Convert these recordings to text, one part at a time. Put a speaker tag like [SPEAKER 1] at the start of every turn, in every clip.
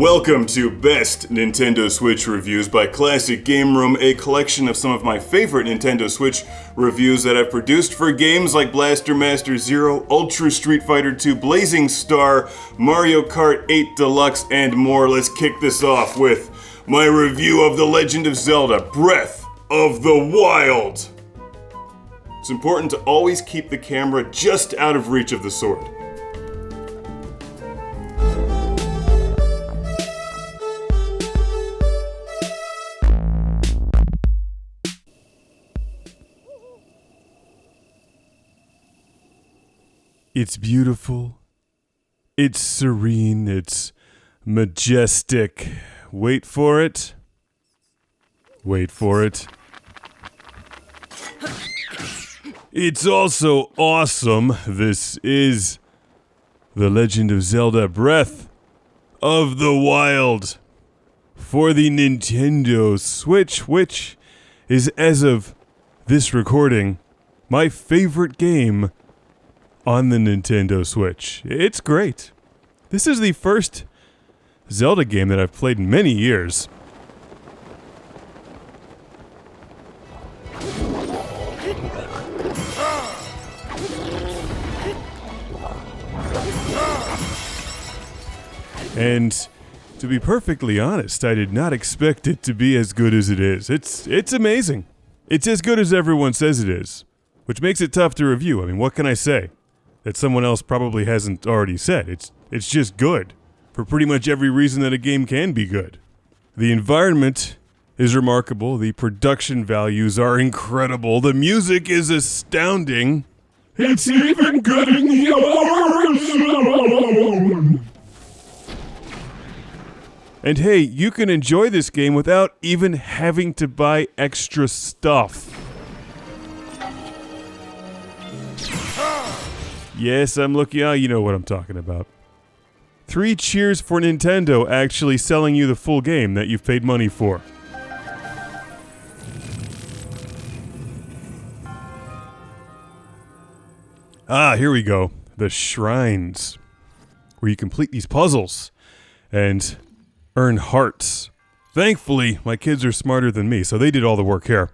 [SPEAKER 1] Welcome to Best Nintendo Switch Reviews by Classic Game Room, a collection of some of my favorite Nintendo Switch reviews that I've produced for games like Blaster Master Zero, Ultra Street Fighter 2, Blazing Star, Mario Kart 8 Deluxe, and more. Let's kick this off with my review of The Legend of Zelda: Breath of the Wild. It's important to always keep the camera just out of reach of the sword. It's beautiful, it's serene, it's majestic. Wait for it. Wait for it. It's also awesome. This is The Legend of Zelda: Breath of the Wild for the Nintendo Switch, which is, as of this recording, my favorite game on the Nintendo Switch. It's great. This is the first Zelda game that I've played in many years. And to be perfectly honest, I did not expect it to be as good as it is. It's amazing. It's as good as everyone says it is, which makes it tough to review. I mean, what can I say that someone else probably hasn't already said? It's just good, for pretty much every reason that a game can be good. The environment is remarkable, the production values are incredible, the music is astounding. It's even getting yours! And hey, you can enjoy this game without even having to buy extra stuff. Yes, I'm looking. Oh, you know what I'm talking about. 3 cheers for Nintendo actually selling you the full game that you've paid money for. Ah, here we go. The shrines, where you complete these puzzles and earn hearts. Thankfully, my kids are smarter than me, so they did all the work here.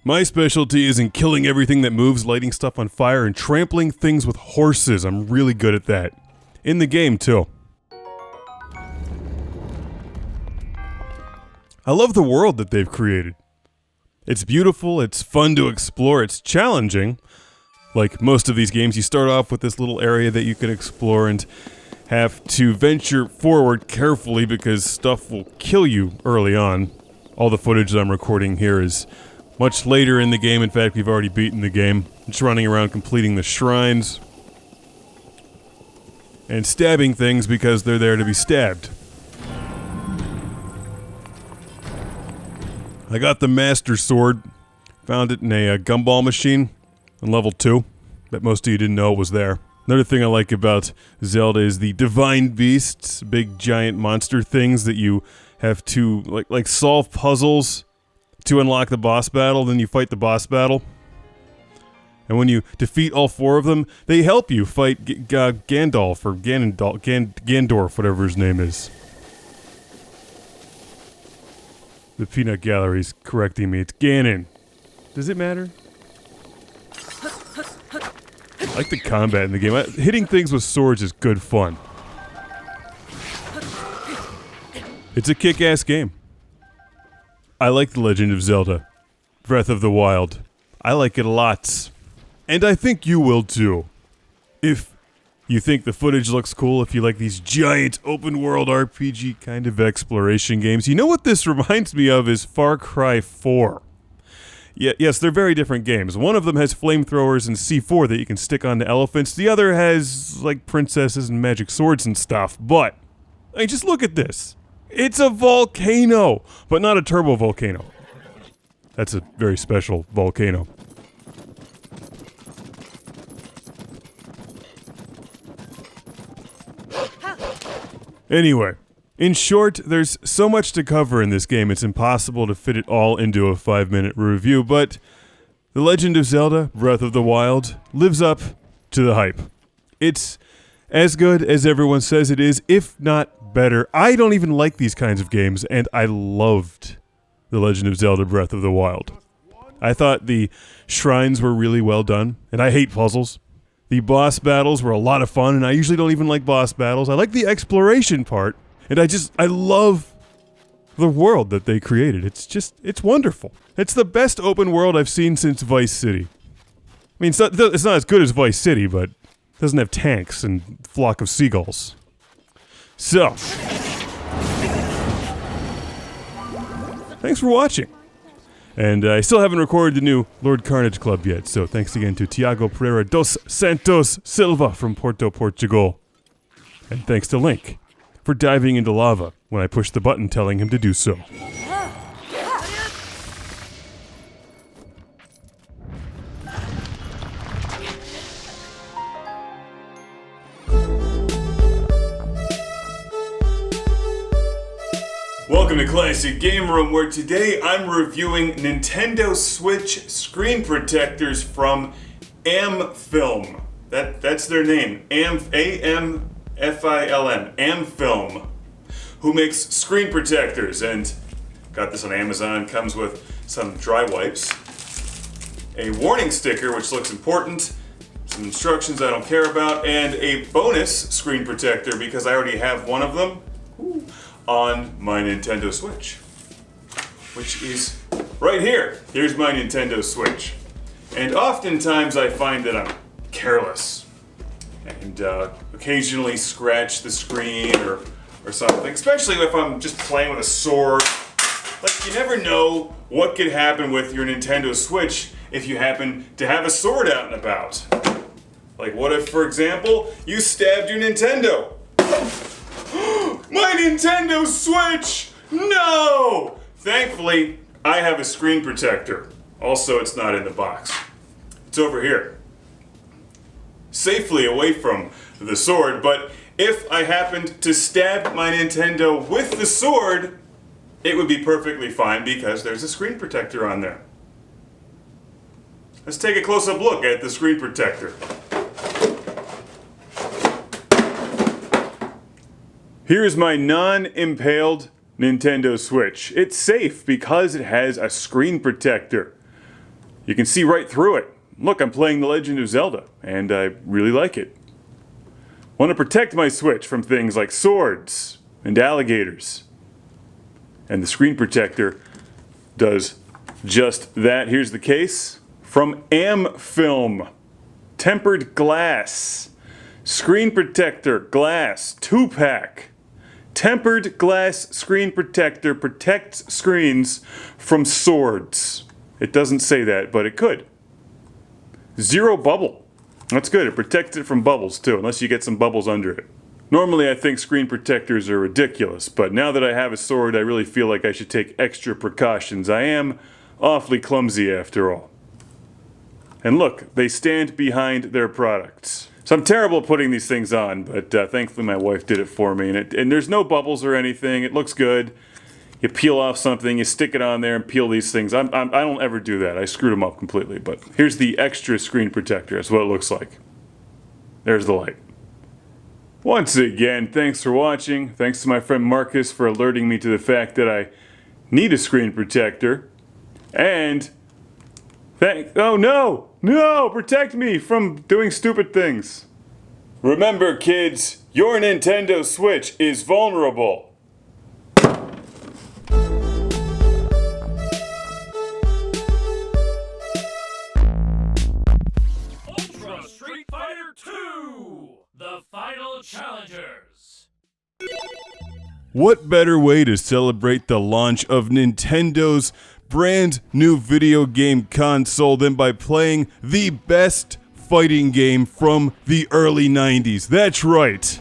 [SPEAKER 1] My specialty is in killing everything that moves, lighting stuff on fire, and trampling things with horses. I'm really good at that. In the game, too. I love the world that they've created. It's beautiful, it's fun to explore, it's challenging. Like most of these games, you start off with this little area that you can explore and have to venture forward carefully because stuff will kill you early on. All the footage that I'm recording here is much later in the game. In fact, we've already beaten the game. Just running around completing the shrines and stabbing things because they're there to be stabbed. I got the Master Sword. Found it in a gumball machine on level 2. Bet most of you didn't know it was there. Another thing I like about Zelda is the Divine Beasts, big giant monster things that you have to like solve puzzles to unlock the boss battle, then you fight the boss battle. And when you defeat all 4 of them, they help you fight Gandalf, or Gandorf, whatever his name is. The Peanut Gallery's correcting me. It's Ganon. Does it matter? I like the combat in the game. Hitting things with swords is good fun. It's a kick-ass game. I like The Legend of Zelda: Breath of the Wild. I like it a lot. And I think you will too. If you think the footage looks cool, if you like these giant open-world RPG kind of exploration games, you know what this reminds me of is Far Cry 4. Yes, they're very different games. One of them has flamethrowers and C4 that you can stick onto elephants. The other has, like, princesses and magic swords and stuff. But, I mean, just look at this. It's a volcano, but not a turbo volcano. That's a very special volcano. Anyway, in short, there's so much to cover in this game, it's impossible to fit it all into a 5-minute review, but The Legend of Zelda: Breath of the Wild lives up to the hype. It's as good as everyone says it is, if not better. I don't even like these kinds of games, and I loved The Legend of Zelda Breath of the Wild. I thought the shrines were really well done, and I hate puzzles. The boss battles were a lot of fun, and I usually don't even like boss battles. I like the exploration part, and I love the world that they created. It's wonderful. It's the best open world I've seen since Vice City. I mean, it's not as good as Vice City, but it doesn't have tanks and flock of seagulls. So, thanks for watching. And I still haven't recorded the new Lord Carnage Club yet, so thanks again to Tiago Pereira dos Santos Silva from Porto, Portugal. And thanks to Link for diving into lava when I pushed the button telling him to do so. Welcome to Classic Game Room, where today I'm reviewing Nintendo Switch screen protectors from Amfilm. That's their name, A-M-F-I-L-M, Amfilm, who makes screen protectors, and got this on Amazon. Comes with some dry wipes, a warning sticker which looks important, some instructions I don't care about, and a bonus screen protector because I already have one of them. Ooh. On my Nintendo Switch, which is right here. Here's my Nintendo Switch. And oftentimes I find that I'm careless and occasionally scratch the screen or something, especially if I'm just playing with a sword. Like, you never know what could happen with your Nintendo Switch if you happen to have a sword out and about. Like, what if, for example, you stabbed your Nintendo? My Nintendo Switch! No! Thankfully, I have a screen protector. Also, it's not in the box. It's over here. Safely away from the sword, but if I happened to stab my Nintendo with the sword, it would be perfectly fine because there's a screen protector on there. Let's take a close-up look at the screen protector. Here's my non-impaled Nintendo Switch. It's safe because it has a screen protector. You can see right through it. Look, I'm playing The Legend of Zelda, and I really like it. I want to protect my Switch from things like swords and alligators. And the screen protector does just that. Here's the case from Amfilm. Tempered glass. Screen protector, glass, 2-pack. Tempered glass screen protector protects screens from swords. It doesn't say that, but it could. Zero bubble. That's good. It protects it from bubbles too, unless you get some bubbles under it. Normally I think screen protectors are ridiculous, but now that I have a sword, I really feel like I should take extra precautions. I am awfully clumsy after all. And look, they stand behind their products. So I'm terrible at putting these things on, but thankfully my wife did it for me. And there's no bubbles or anything. It looks good. You peel off something, you stick it on there and peel these things. I don't ever do that. I screwed them up completely. But here's the extra screen protector. That's what it looks like. There's the light. Once again, thanks for watching. Thanks to my friend Marcus for alerting me to the fact that I need a screen protector. And oh no! No! Protect me from doing stupid things. Remember, kids, your Nintendo Switch is vulnerable.
[SPEAKER 2] Ultra Street Fighter 2! The Final Challengers!
[SPEAKER 1] What better way to celebrate the launch of Nintendo's brand new video game console than by playing the best fighting game from the early 90s. That's right.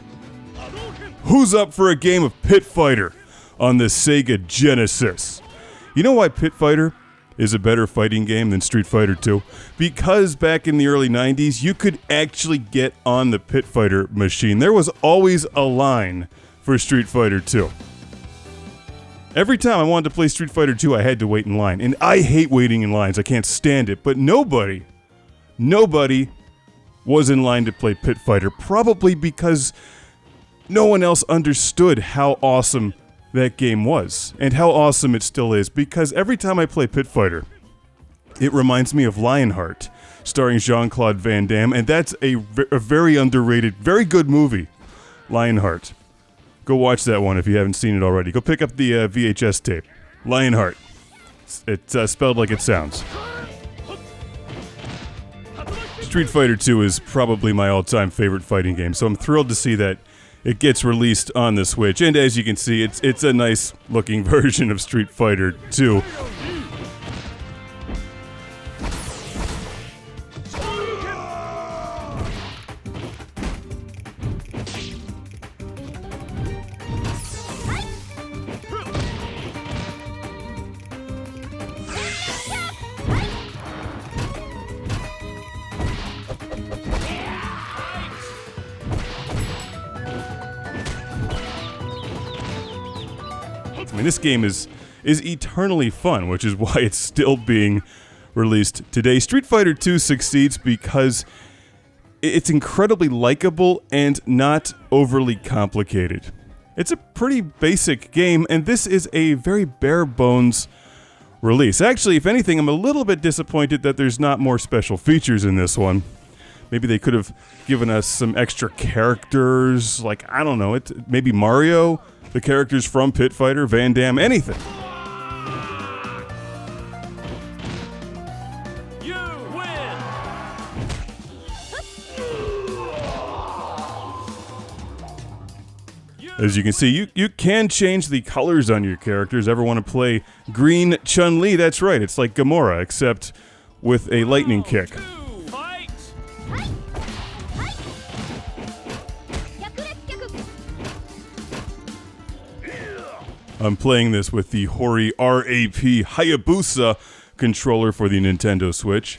[SPEAKER 1] Who's up for a game of Pit Fighter on the Sega Genesis? You know why Pit Fighter is a better fighting game than Street Fighter 2? Because back in the early 90s, you could actually get on the Pit Fighter machine. There was always a line for Street Fighter 2. Every time I wanted to play Street Fighter 2, I had to wait in line. And I hate waiting in lines. I can't stand it. But nobody was in line to play Pit Fighter, probably because no one else understood how awesome that game was, and how awesome it still is, because every time I play Pit Fighter, it reminds me of Lionheart, starring Jean-Claude Van Damme, and that's a very underrated, very good movie, Lionheart. Go watch that one if you haven't seen it already. Go pick up the VHS tape. Lionheart. It's spelled like it sounds. Street Fighter 2 is probably my all-time favorite fighting game, so I'm thrilled to see that it gets released on the Switch, and as you can see, it's a nice-looking version of Street Fighter 2. I mean, this game is eternally fun, which is why it's still being released today. Street Fighter 2 succeeds because it's incredibly likable and not overly complicated. It's a pretty basic game, and this is a very bare-bones release. Actually, if anything, I'm a little bit disappointed that there's not more special features in this one. Maybe they could have given us some extra characters, like, I don't know, maybe Mario, the characters from Pit Fighter, Van Damme, anything.
[SPEAKER 2] You win!
[SPEAKER 1] As you can see, you can change the colors on your characters. Ever want to play Green Chun-Li? That's right, it's like Gamora, except with a lightning kick.
[SPEAKER 2] Fight!
[SPEAKER 1] I'm playing this with the Hori RAP Hayabusa controller for the Nintendo Switch,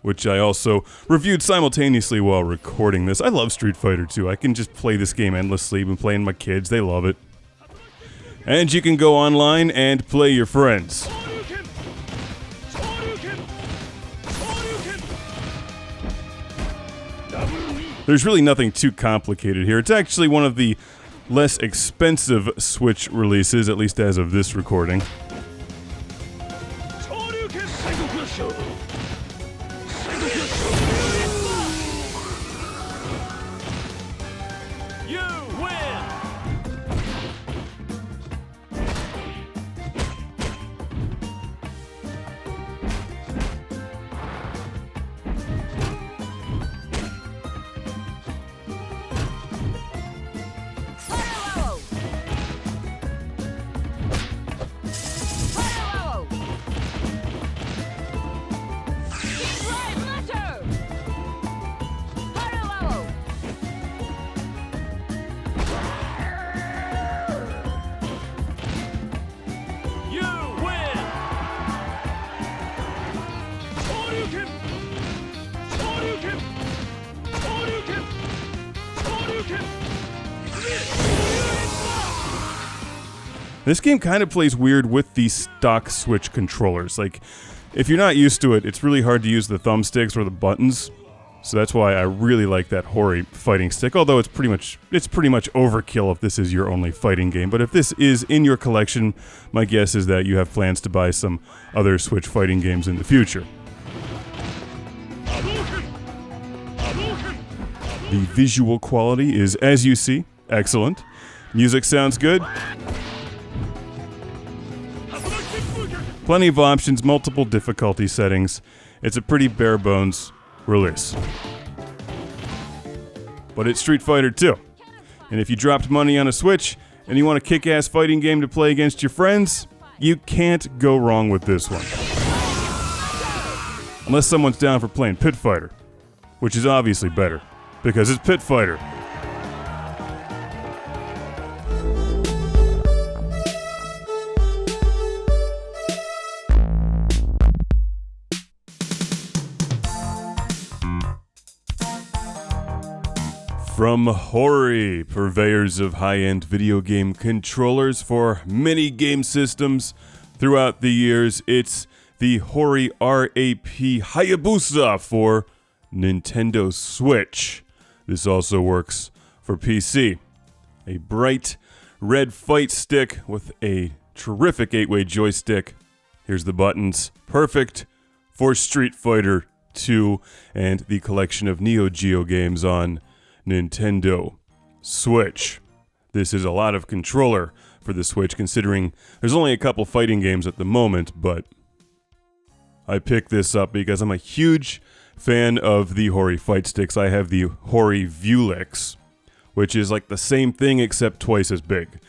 [SPEAKER 1] which I also reviewed simultaneously while recording this. I love Street Fighter 2. I can just play this game endlessly. I've been playing my kids. They love it. And you can go online and play your friends. There's really nothing too complicated here. It's actually one of the less expensive Switch releases, at least as of this recording.
[SPEAKER 2] You win!
[SPEAKER 1] This game kind of plays weird with the stock Switch controllers. Like, if you're not used to it, it's really hard to use the thumbsticks or the buttons. So that's why I really like that Hori fighting stick, although it's pretty much overkill if this is your only fighting game. But if this is in your collection, my guess is that you have plans to buy some other Switch fighting games in the future. The visual quality is, as you see, excellent. Music sounds good. Plenty of options, multiple difficulty settings. It's a pretty bare-bones release. But it's Street Fighter 2. And if you dropped money on a Switch and you want a kick-ass fighting game to play against your friends, you can't go wrong with this one. Unless someone's down for playing Pit Fighter, which is obviously better, because it's Pit Fighter. From Hori, purveyors of high-end video game controllers for many game systems throughout the years, it's the Hori RAP Hayabusa for Nintendo Switch. This also works for PC. A bright red fight stick with a terrific 8-way joystick. Here's the buttons. Perfect for Street Fighter 2 and the collection of Neo Geo games on Nintendo Switch. This is a lot of controller for the Switch, considering there's only a couple fighting games at the moment, but I picked this up because I'm a huge fan of the Hori fight sticks. I have the Hori Deluxe, which is like the same thing except twice as big.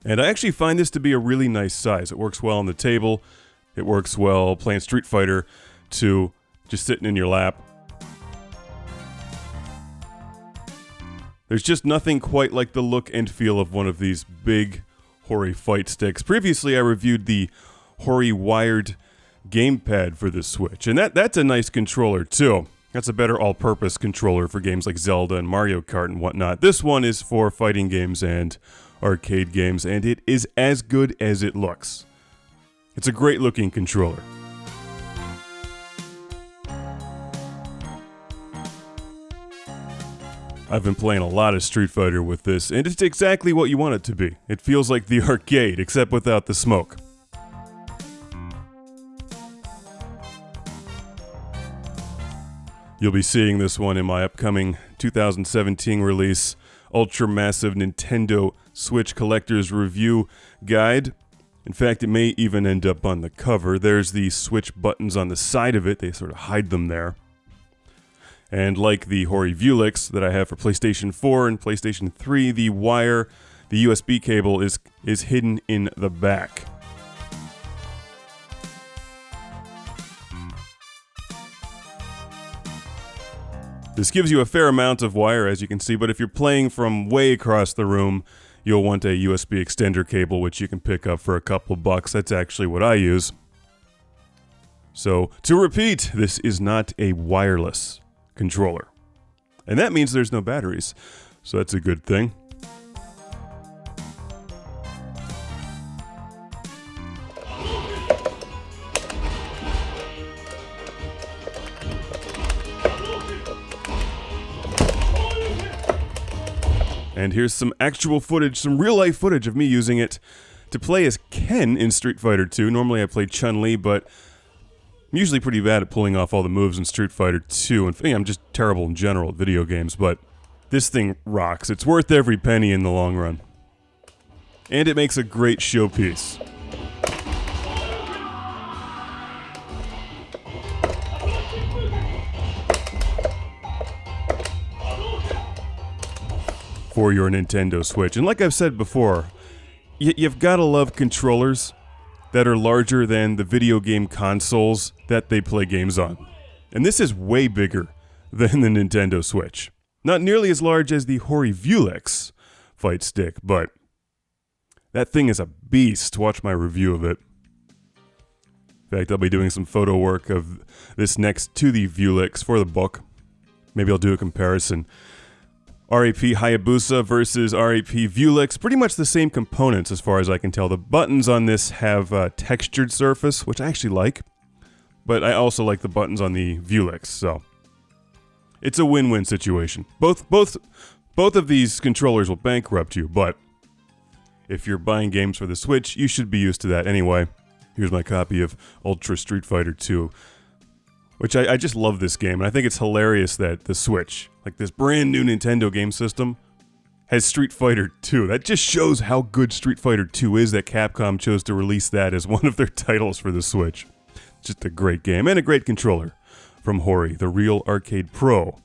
[SPEAKER 1] And I actually find this to be a really nice size. It works well on the table. It works well playing Street Fighter 2, just sitting in your lap. There's just nothing quite like the look and feel of one of these big Hori fight sticks. Previously, I reviewed the Hori wired gamepad for the Switch, and that's a nice controller too. That's a better all-purpose controller for games like Zelda and Mario Kart and whatnot. This one is for fighting games and arcade games, and it is as good as it looks. It's a great-looking controller. I've been playing a lot of Street Fighter with this, and it's exactly what you want it to be. It feels like the arcade, except without the smoke. You'll be seeing this one in my upcoming 2017 release, Ultra Massive Nintendo Switch Collector's Review Guide. In fact, it may even end up on the cover. There's the Switch buttons on the side of it. They sort of hide them there. And like the Hori Deluxe that I have for PlayStation 4 and PlayStation 3, the wire, the USB cable is hidden in the back. This gives you a fair amount of wire, as you can see, but if you're playing from way across the room, you'll want a USB extender cable, which you can pick up for a couple bucks. That's actually what I use. So, to repeat, this is not a wireless controller. And that means there's no batteries, so that's a good thing. And here's some actual footage, some real-life footage of me using it to play as Ken in Street Fighter 2. Normally I play Chun-Li, but I'm usually pretty bad at pulling off all the moves in Street Fighter 2. And I'm just terrible in general at video games, but this thing rocks. It's worth every penny in the long run. And it makes a great showpiece. For your Nintendo Switch. And like I've said before, you've got to love controllers that are larger than the video game consoles that they play games on. And this is way bigger than the Nintendo Switch. Not nearly as large as the Hori Deluxe fight stick, but that thing is a beast. Watch my review of it. In fact, I'll be doing some photo work of this next to the Deluxe for the book. Maybe I'll do a comparison. RAP Hayabusa versus RAP Deluxe, pretty much the same components as far as I can tell. The buttons on this have a textured surface, which I actually like, but I also like the buttons on the Deluxe, so it's a win-win situation. Both of these controllers will bankrupt you, but if you're buying games for the Switch, you should be used to that anyway. Here's my copy of Ultra Street Fighter 2. Which I just love this game, and I think it's hilarious that the Switch, like this brand new Nintendo game system, has Street Fighter 2. That just shows how good Street Fighter 2 is that Capcom chose to release that as one of their titles for the Switch. Just a great game, and a great controller from Hori, the Real Arcade Pro.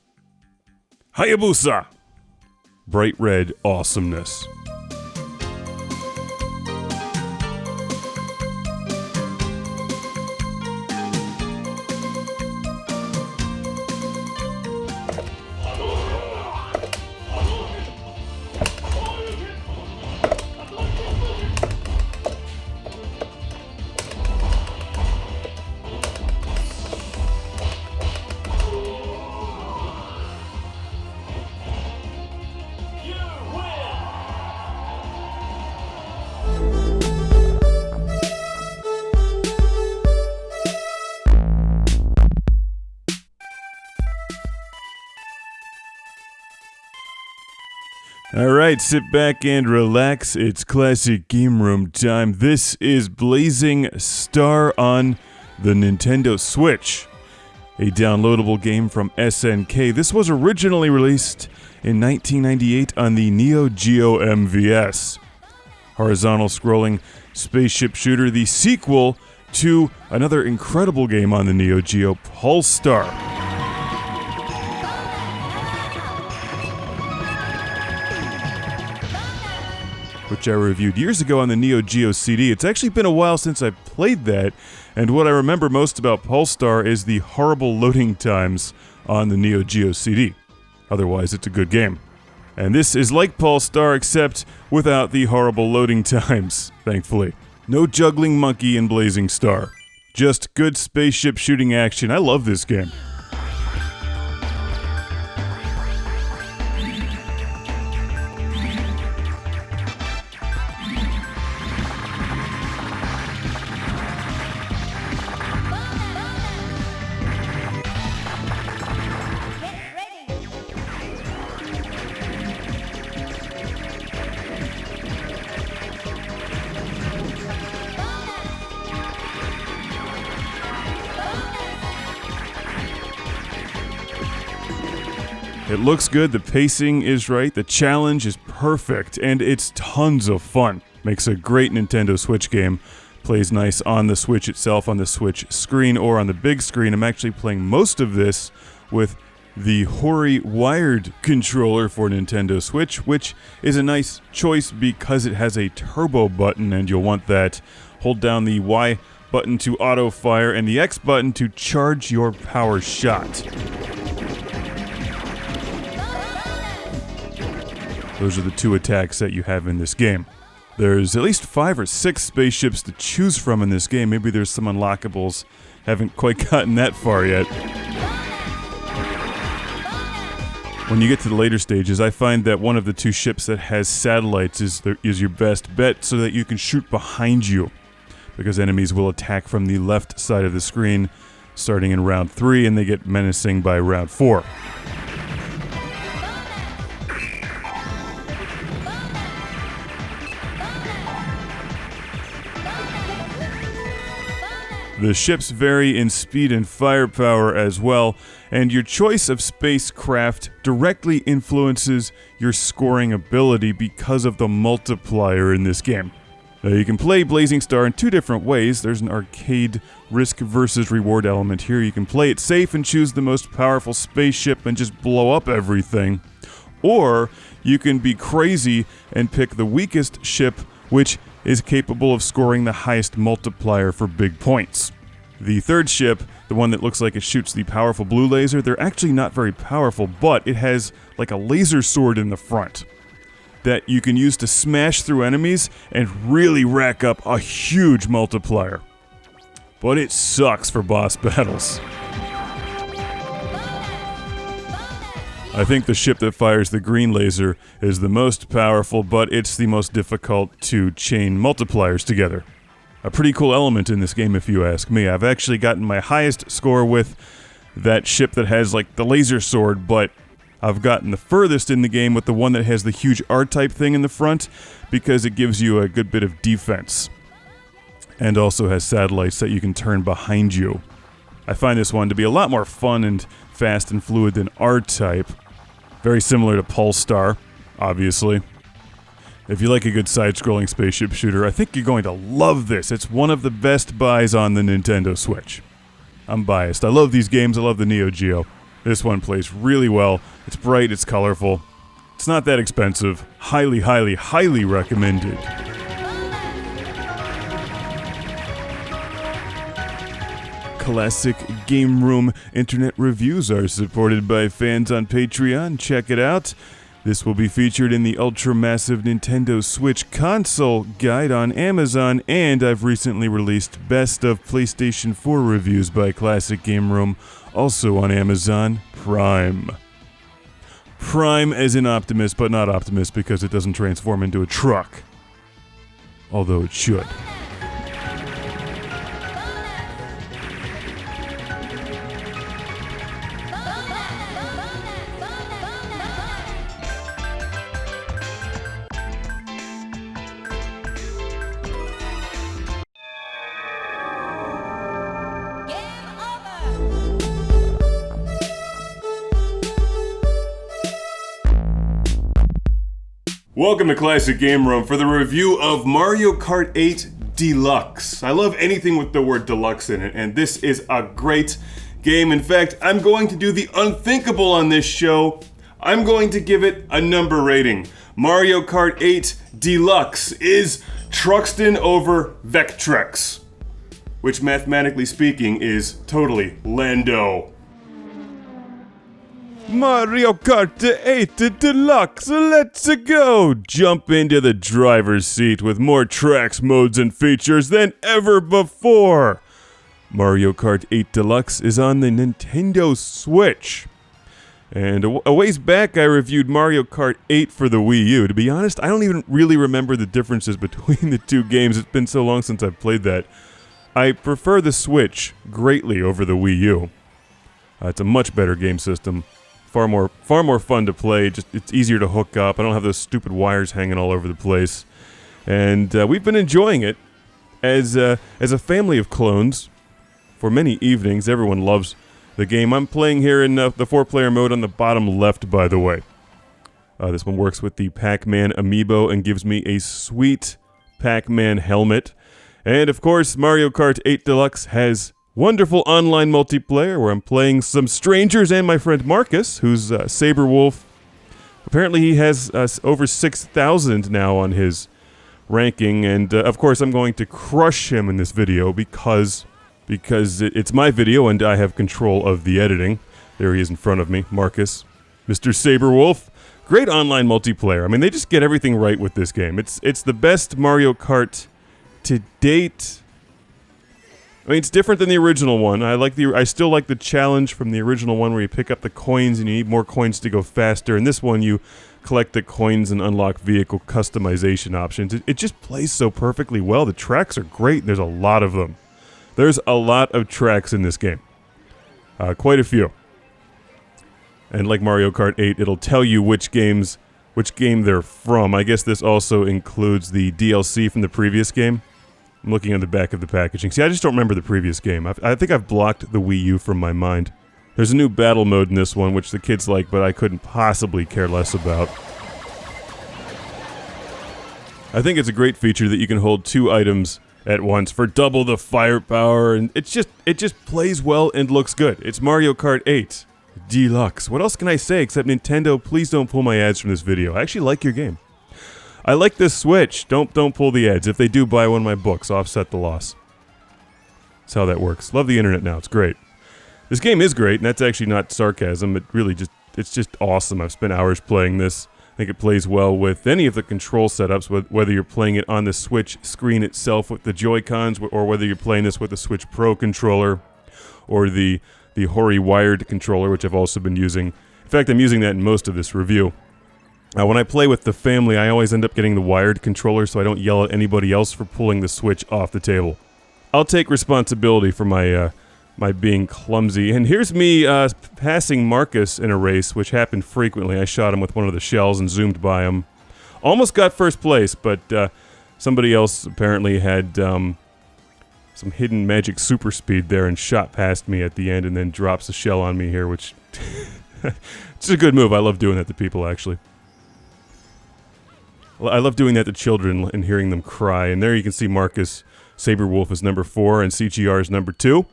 [SPEAKER 1] Hayabusa! Bright red awesomeness. Alright, sit back and relax. It's classic game room time. This is Blazing Star on the Nintendo Switch, a downloadable game from SNK. This was originally released in 1998 on the Neo Geo MVS. Horizontal scrolling spaceship shooter, the sequel to another incredible game on the Neo Geo, Polestar. Which I reviewed years ago on the Neo Geo CD. It's actually been a while since I played that, and what I remember most about Polestar is the horrible loading times on the Neo Geo CD. Otherwise, it's a good game. And this is like Polestar, except without the horrible loading times, thankfully. No juggling monkey in Blazing Star. Just good spaceship shooting action. I love this game. It looks good, the pacing is right, the challenge is perfect, and it's tons of fun. Makes a great Nintendo Switch game. Plays nice on the Switch itself, on the Switch screen, or on the big screen. I'm actually playing most of this with the Hori wired controller for Nintendo Switch, which is a nice choice because it has a turbo button, and you'll want that. Hold down the Y button to auto fire, and the X button to charge your power shot. Those are the two attacks that you have in this game. There's at least 5 or 6 spaceships to choose from in this game. Maybe there's some unlockables. Haven't quite gotten that far yet. When you get to the later stages, I find that one of the 2 ships that has satellites is your best bet so that you can shoot behind you. Because enemies will attack from the left side of the screen starting in round 3 and they get menacing by round 4. The ships vary in speed and firepower as well, and your choice of spacecraft directly influences your scoring ability because of the multiplier in this game. Now, you can play Blazing Star in 2 different ways. There's an arcade risk versus reward element here. You can play it safe and choose the most powerful spaceship and just blow up everything. Or you can be crazy and pick the weakest ship, which is capable of scoring the highest multiplier for big points. The third ship, the one that looks like it shoots the powerful blue laser, they're actually not very powerful, but it has like a laser sword in the front that you can use to smash through enemies and really rack up a huge multiplier. But it sucks for boss battles. I think the ship that fires the green laser is the most powerful, but it's the most difficult to chain multipliers together. A pretty cool element in this game if you ask me. I've actually gotten my highest score with that ship that has like the laser sword, but I've gotten the furthest in the game with the one that has the huge R-type thing in the front because it gives you a good bit of defense. And also has satellites that you can turn behind you. I find this one to be a lot more fun and fast and fluid than R-Type. Very similar to Polestar, obviously. If you like a good side-scrolling spaceship shooter, I think you're going to love this. It's one of the best buys on the Nintendo Switch. I'm biased. I love these games. I love the Neo Geo. This one plays really well. It's bright, it's colorful. It's not that expensive. Highly, highly, highly recommended. Classic Game Room internet reviews are supported by fans on Patreon. Check it out. This will be featured in the ultra-massive Nintendo Switch console guide on Amazon, and I've recently released Best of PlayStation 4 reviews by Classic Game Room, also on Amazon Prime. Prime as in Optimus, but not Optimus because it doesn't transform into a truck. Although it should. Welcome to Classic Game Room for the review of Mario Kart 8 Deluxe. I love anything with the word deluxe in it, and this is a great game. In fact, I'm going to do the unthinkable on this show. I'm going to give it a number rating. Mario Kart 8 Deluxe is Truxton over Vectrex, which mathematically speaking is totally Lando. Mario Kart 8 Deluxe, let's go! Jump into the driver's seat with more tracks, modes, and features than ever before. Mario Kart 8 Deluxe is on the Nintendo Switch. And a ways back, I reviewed Mario Kart 8 for the Wii U. To be honest, I don't even really remember the differences between the two games. It's been so long since I've played that. I prefer the Switch greatly over the Wii U. It's a much better game system. Far more fun to play. It's easier to hook up. I don't have those stupid wires hanging all over the place. And we've been enjoying it as a family of clones for many evenings. Everyone loves the game. I'm playing here in the 4-player mode on the bottom left, by the way. This one works with the Pac-Man amiibo and gives me a sweet Pac-Man helmet. And of course, Mario Kart 8 Deluxe has wonderful online multiplayer where I'm playing some strangers and my friend Marcus, who's Saber Wolf. Apparently he has over 6,000 now on his ranking, and of course I'm going to crush him in this video because it's my video and I have control of the editing. There he is in front of me, Marcus, Mr. Saber Wolf. Great online multiplayer. I mean, they just get everything right with this game. It's the best Mario Kart to date. I mean, it's different than the original one. I still like the challenge from the original one where you pick up the coins and you need more coins to go faster. In this one, you collect the coins and unlock vehicle customization options. It just plays so perfectly well. The tracks are great. There's a lot of them. There's a lot of tracks in this game. Quite a few. And like Mario Kart 8, it'll tell you which game they're from. I guess this also includes the DLC from the previous game. I'm looking on the back of the packaging. See, I just don't remember the previous game. I think I've blocked the Wii U from my mind. There's a new battle mode in this one, which the kids like, but I couldn't possibly care less about. I think it's a great feature that you can hold 2 items at once for double the firepower, and it just plays well and looks good. It's Mario Kart 8 Deluxe. What else can I say except Nintendo, please don't pull my ads from this video. I actually like your game. I like this Switch. Don't pull the ads. If they do, buy one of my books. Offset the loss. That's how that works. Love the internet now. It's great. This game is great, and that's actually not sarcasm. It's just awesome. I've spent hours playing this. I think it plays well with any of the control setups, whether you're playing it on the Switch screen itself with the Joy-Cons, or whether you're playing this with the Switch Pro controller, or the Hori wired controller, which I've also been using. In fact, I'm using that in most of this review. When I play with the family, I always end up getting the wired controller so I don't yell at anybody else for pulling the Switch off the table. I'll take responsibility for my being clumsy. And here's me passing Marcus in a race, which happened frequently. I shot him with one of the shells and zoomed by him. Almost got first place, but somebody else apparently had some hidden magic super speed there and shot past me at the end and then drops a shell on me here, which... it's a good move. I love doing that to people, actually. I love doing that to children and hearing them cry. And there you can see Marcus Saber Wolf is number 4 and CGR is number 2.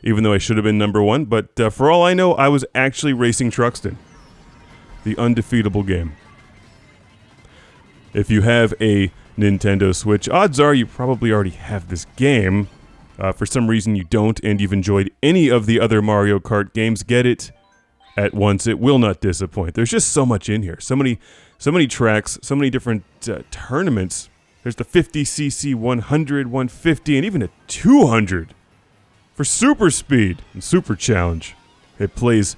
[SPEAKER 1] Even though I should have been number 1. But for all I know, I was actually racing Truxton. The undefeatable game. If you have a Nintendo Switch, odds are you probably already have this game. For some reason you don't and you've enjoyed any of the other Mario Kart games, get it at once. It will not disappoint. There's just so much in here. So many tracks, so many different tournaments. There's the 50cc, 100, 150, and even a 200 for super speed and super challenge. It plays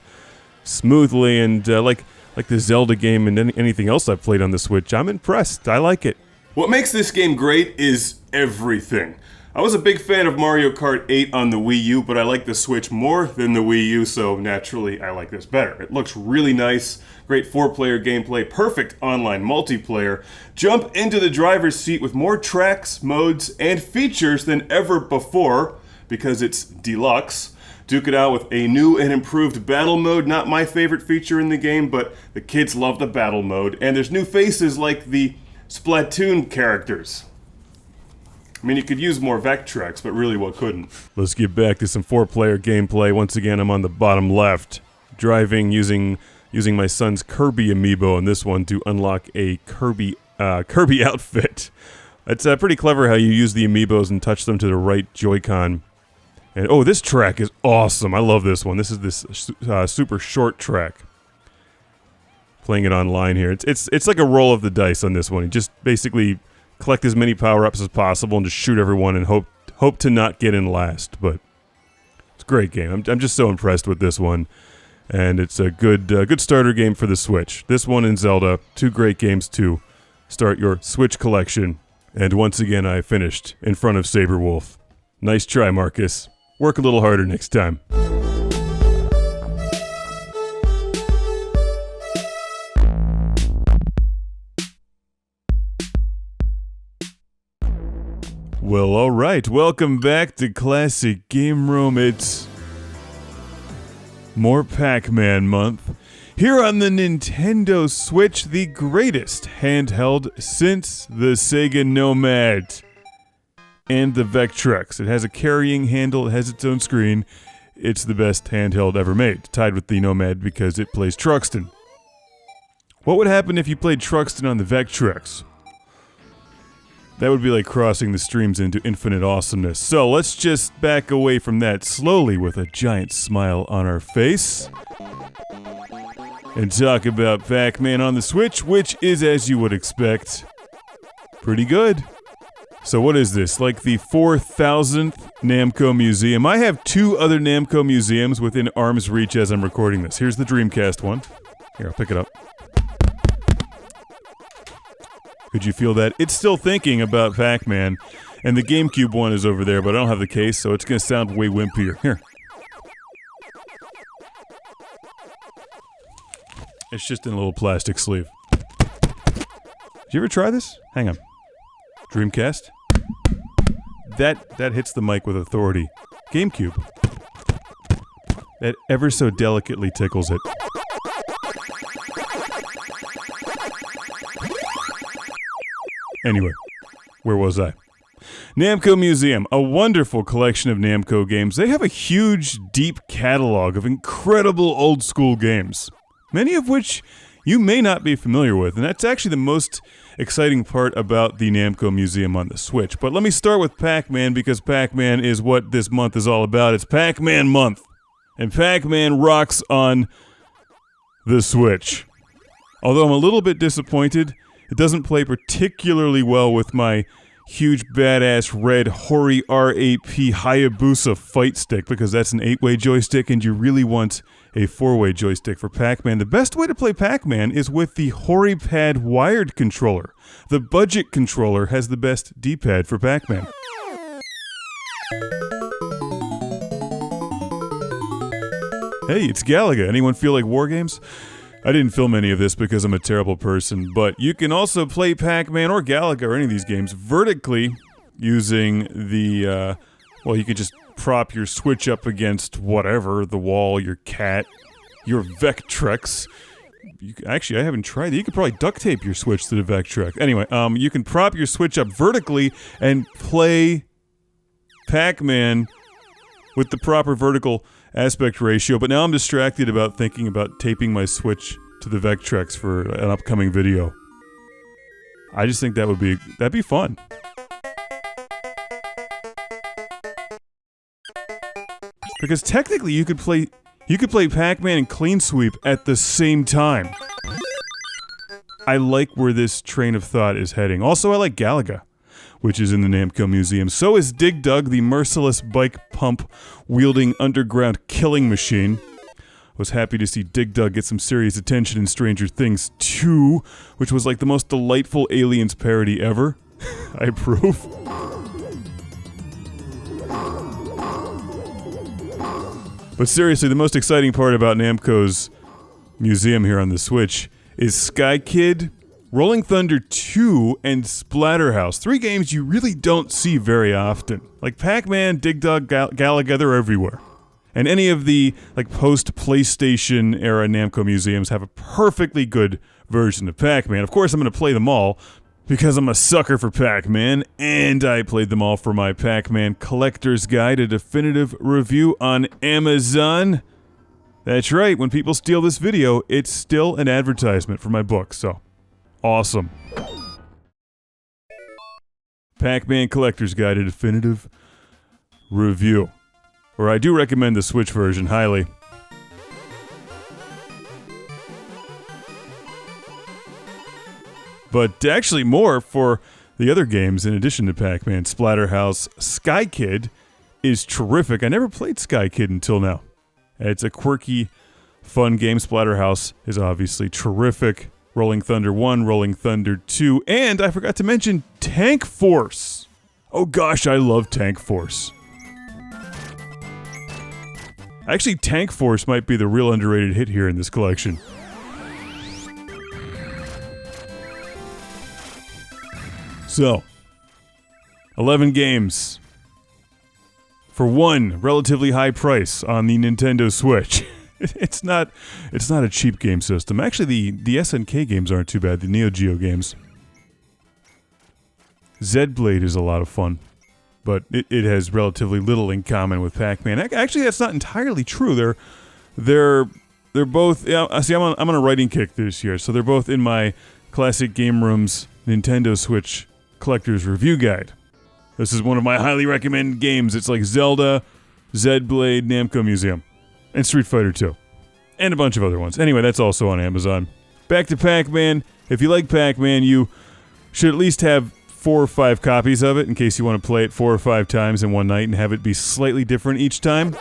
[SPEAKER 1] smoothly and like the Zelda game and anything else I've played on the Switch, I'm impressed. I like it. What makes this game great is everything. I was a big fan of Mario Kart 8 on the Wii U, but I like the Switch more than the Wii U, so naturally I like this better. It looks really nice, great 4-player gameplay, perfect online multiplayer. Jump into the driver's seat with more tracks, modes, and features than ever before, because it's Deluxe. duke it out with a new and improved battle mode. Not my favorite feature in the game, but the kids love the battle mode. And there's new faces like the Splatoon characters. I mean, you could use more Vectrex, but really what couldn't? Let's get back to some 4-player gameplay. Once again, I'm on the bottom left, driving using my son's Kirby amiibo in this one to unlock a Kirby outfit. It's pretty clever how you use the amiibos and touch them to the right Joy-Con. And oh, this track is awesome. I love this one. This is this super short track. Playing it online here. It's like a roll of the dice on this one. You just basically collect as many power-ups as possible and just shoot everyone and hope to not get in last. But it's a great game. I'm just so impressed with this one. And it's a good starter game for the Switch. This one and Zelda, two great games to start your Switch collection. And once again, I finished in front of Saberwolf. Nice try, Marcus. Work a little harder next time. Well, alright. Welcome back to Classic Game Room. It's more Pac-Man month. Here on the Nintendo Switch, the greatest handheld since the Sega Nomad and the Vectrex. It has a carrying handle, it has its own screen. It's the best handheld ever made, tied with the Nomad because it plays Truxton. What would happen if you played Truxton on the Vectrex? That would be like crossing the streams into infinite awesomeness. So let's just back away from that slowly with a giant smile on our face and talk about Pac-Man on the Switch, which is, as you would expect, pretty good. So what is this, like the 4,000th Namco Museum? I have two other Namco Museums within arm's reach as I'm recording this. Here's the Dreamcast one. Here, I'll pick it up. Could you feel that? It's still thinking about Pac-Man, and the GameCube one is over there, but I don't have the case, so it's going to sound way wimpier. Here. It's just in a little plastic sleeve. Did you ever try this? Hang on. Dreamcast? That hits the mic with authority. GameCube. That ever so delicately tickles it. Anyway, where was I? Namco Museum, a wonderful collection of Namco games. They have a huge, deep catalog of incredible old-school games, many of which you may not be familiar with, and that's actually the most exciting part about the Namco Museum on the Switch. But let me start with Pac-Man, because Pac-Man is what this month is all about. It's Pac-Man month, and Pac-Man rocks on the Switch. Although I'm a little bit disappointed, it doesn't play particularly well with my huge badass red Hori RAP Hayabusa fight stick, because that's an 8-way joystick and you really want a 4-way joystick for Pac-Man. The best way to play Pac-Man is with the Hori Pad wired controller. The budget controller has the best D-pad for Pac-Man. Hey, it's Galaga. Anyone feel like war games? I didn't film any of this because I'm a terrible person, but you can also play Pac-Man or Galaga or any of these games vertically using the, well, you can just prop your Switch up against whatever, the wall, your cat, your Vectrex. Actually, I haven't tried that. You could probably duct tape your Switch to the Vectrex. Anyway, you can prop your Switch up vertically and play Pac-Man with the proper vertical aspect ratio, but now I'm distracted about thinking about taping my Switch to the Vectrex for an upcoming video. I just think that'd be fun. Because technically you could play Pac-Man and Clean Sweep at the same time. I like where this train of thought is heading. Also, I like Galaga, which is in the Namco Museum. So is Dig Dug, the merciless bike pump-wielding underground killing machine. I was happy to see Dig Dug get some serious attention in Stranger Things 2, which was like the most delightful Aliens parody ever. I approve. But seriously, the most exciting part about Namco's museum here on the Switch is Sky Kid, Rolling Thunder 2, and Splatterhouse. 3 games you really don't see very often. Like Pac-Man, Dig Dug, Galaga, they're everywhere. And any of the like post-PlayStation era Namco museums have a perfectly good version of Pac-Man. Of course, I'm going to play them all because I'm a sucker for Pac-Man, and I played them all for my Pac-Man Collector's Guide, a definitive review on Amazon. That's right, when people steal this video, it's still an advertisement for my book, so awesome. Pac-Man Collector's Guide, a definitive review. Or I do recommend the Switch version highly. But actually more for the other games in addition to Pac-Man. Splatterhouse Sky Kid is terrific. I never played Sky Kid until now. It's a quirky, fun game. Splatterhouse is obviously terrific. Rolling Thunder 1, Rolling Thunder 2, and I forgot to mention Tank Force. Oh gosh, I love Tank Force. Actually, Tank Force might be the real underrated hit here in this collection. So, 11 games for one relatively high price on the Nintendo Switch. It's not a cheap game system. Actually, the SNK games aren't too bad, the Neo Geo games. Z-Blade is a lot of fun, but it has relatively little in common with Pac-Man. Actually, that's not entirely true. They're both. Yeah, see, I'm on a writing kick this year, so they're both in my Classic Game Room's Nintendo Switch Collector's Review Guide. This is one of my highly recommended games. It's like Zelda, Z-Blade, Namco Museum, and Street Fighter 2, and a bunch of other ones. Anyway, that's also on Amazon. Back to Pac-Man. If you like Pac-Man, you should at least have 4 or 5 copies of it in case you want to play it 4 or 5 times in one night and have it be slightly different each time.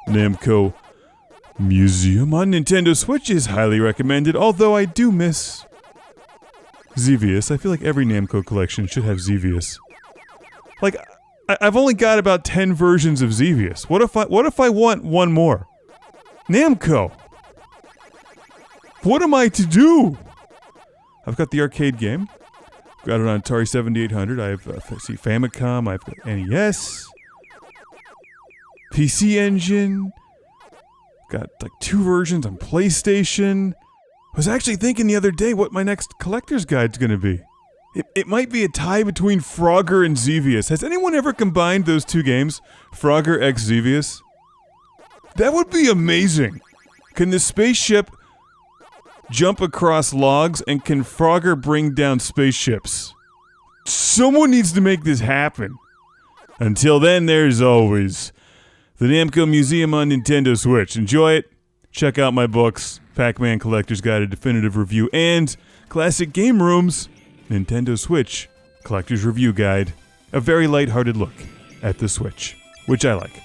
[SPEAKER 1] Namco Museum on Nintendo Switch is highly recommended, although I do miss Xevious. I feel like every Namco collection should have Xevious. Like, I've only got about 10 versions of Xevious. What if I want one more? Namco! What am I to do? I've got the arcade game. Got it on Atari 7800. I have Famicom. I've got NES. PC Engine. Got like 2 versions on PlayStation. I was actually thinking the other day what my next collector's guide's gonna be. It might be a tie between Frogger and Xevious. Has anyone ever combined those 2 games? Frogger x Xevious? That would be amazing. Can the spaceship jump across logs, and can Frogger bring down spaceships? Someone needs to make this happen. Until then, there's always the Namco Museum on Nintendo Switch. Enjoy it. Check out my books, Pac-Man Collector's Guide, a definitive review, and Classic Game Room's Nintendo Switch Collector's Review Guide. A very lighthearted look at the Switch, which I like.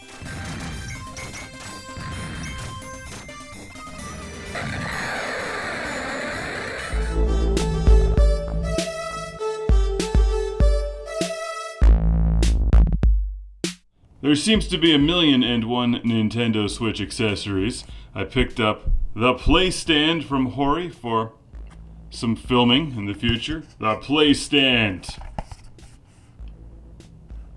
[SPEAKER 1] There seems to be 1,000,001 Nintendo Switch accessories. I picked up the Playstand from Hori for some filming in the future. The Playstand.